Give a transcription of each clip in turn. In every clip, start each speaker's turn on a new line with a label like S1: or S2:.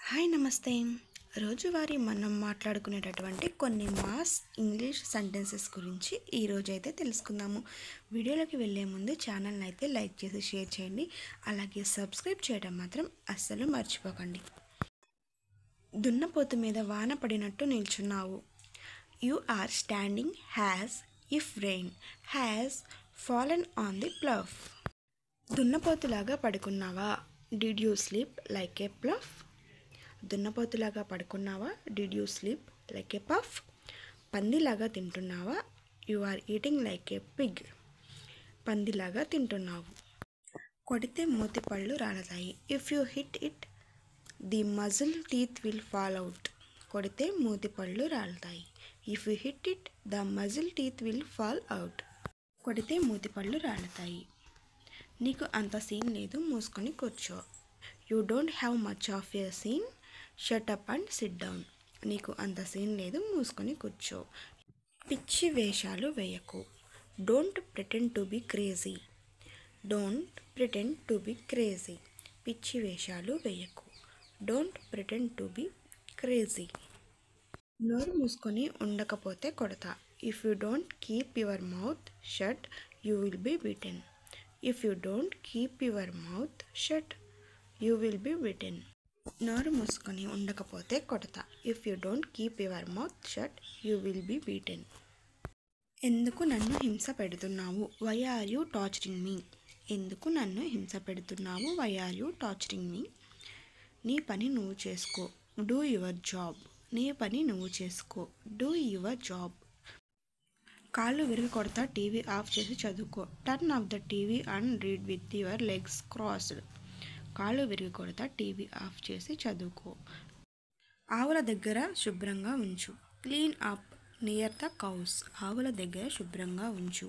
S1: Hi నమస్తే. రోజువారీ మనం మాట్లాడుకునేటటువంటి కొన్ని మాస్ ఇంగ్లీష్ సెంటెన్సెస్ గురించి ఈరోజైతే తెలుసుకుందాము. వీడియోలోకి వెళ్ళే ముందు ఛానల్ని అయితే లైక్ చేసి షేర్ చేయండి. అలాగే సబ్స్క్రైబ్ చేయడం మాత్రం అస్సలు మర్చిపోకండి. దున్నపోతు మీద వాన పడినట్టు నిల్చున్నావు. You are standing has if rain has fallen on the plough. దున్నపోతులాగా పడుకున్నావా? Did you sleep like a plough? దున్నపోతులాగా పడుకున్నావా? Did you sleep like a puff? పందిలాగా తింటున్నావా? You are eating like a pig. పందిలాగా తింటున్నావు. కొడితే మూతి పళ్ళు రాలతాయి. If you hit it the muzzle teeth will fall out. కొడితే మూతి పళ్ళు రాలతాయి. If you hit it the muzzle teeth will fall out. కొడితే మూతి పళ్ళు రాలతాయి. నీకు అంత సీన్ లేదు, మూసుకొని కూర్చో. You don't have much of a scene, shut up and sit down. నీకు అంత సీన్ లేదు, మూసుకొని కూర్చో. పిచ్చి వేషాలు వేయకు. Don't pretend to be crazy. Don't pretend to be crazy. పిచ్చి వేషాలు వేయకు. Don't pretend to be crazy. నోరు మూసుకొని ఉండకపోతే కొడతా. If you don't keep your mouth shut you will be beaten. If you don't keep your mouth shut you will be beaten. నోరు మూసుకొని ఉండకపోతే కొడతా. If you don't keep your mouth shut you will be beaten. ఎందుకు నన్ను హింస పెడుతున్నావు? Why are you torturing me? ఎందుకు నన్ను హింస పెడుతున్నావు? Why are you torturing me? నీ పని నువ్వు చేసుకో. Do your job. నీ పని నువ్వు చేసుకో. Do your job. కాళ్ళు విరగకొడతా, టీవీ ఆఫ్ చేసి చదువుకో. Turn off the TV and read with your legs crossed. కాళ్ళు విరగకొడతా, టీవీ ఆఫ్ చేసి చదువుకో. ఆవుల దగ్గర శుభ్రంగా ఉంచు. Clean up near the cows. ఆవుల దగ్గర శుభ్రంగా ఉంచు.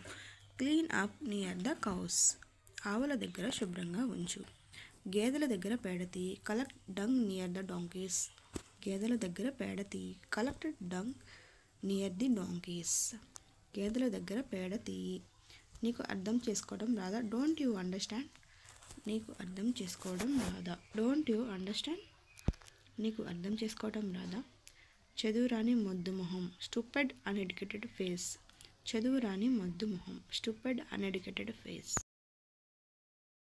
S1: Clean up near the cows. ఆవుల దగ్గర శుభ్రంగా ఉంచు. గేదెల దగ్గర పేడ తీ. Collect dung near the donkeys. గేదెల దగ్గర పేడ తీ. Collect dung near the donkeys. గేదెల దగ్గర పేడ తీయి. నీకు అర్థం చేసుకోవడం రాదా? Don't you understand. నీకు అర్థం చేసుకోవడం రాదా? Don't you understand. నీకు అర్థం చేసుకోవడం రాదా? చదువురాని మొద్దు మొహం. Stupid uneducated face. చదువురాని మొద్దు మొహం. Stupid uneducated face.